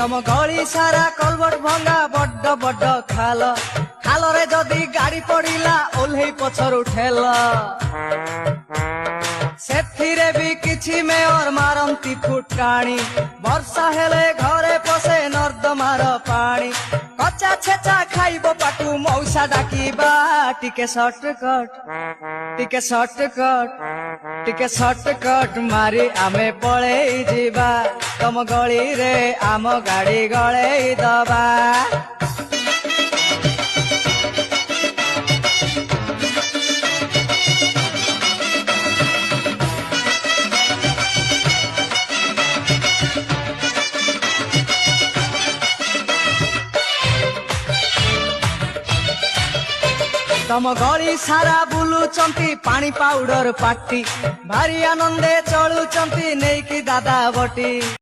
तम गली सारा कलबट भंगा बड्ड बड्ड खाल खालरे जदि गाड़ी पड़िला ओल्हे पछरु ठेल सेथिरे भी किछि मेयर मारंती फुटाणी वर्षा हेले घरे पसे नर्दमार पानी कच्चा छेचा खाइबो पाटू मौसा डाकिबा टिके शॉर्टकट मारी आमे पळेई जिबा तम गली रे आम गाड़ी गळेई दबा। तम गली सारा बुलुचंती पानी पाउडर पार्टी भारी आनंदे चलुचंती नेकी दादा बटी।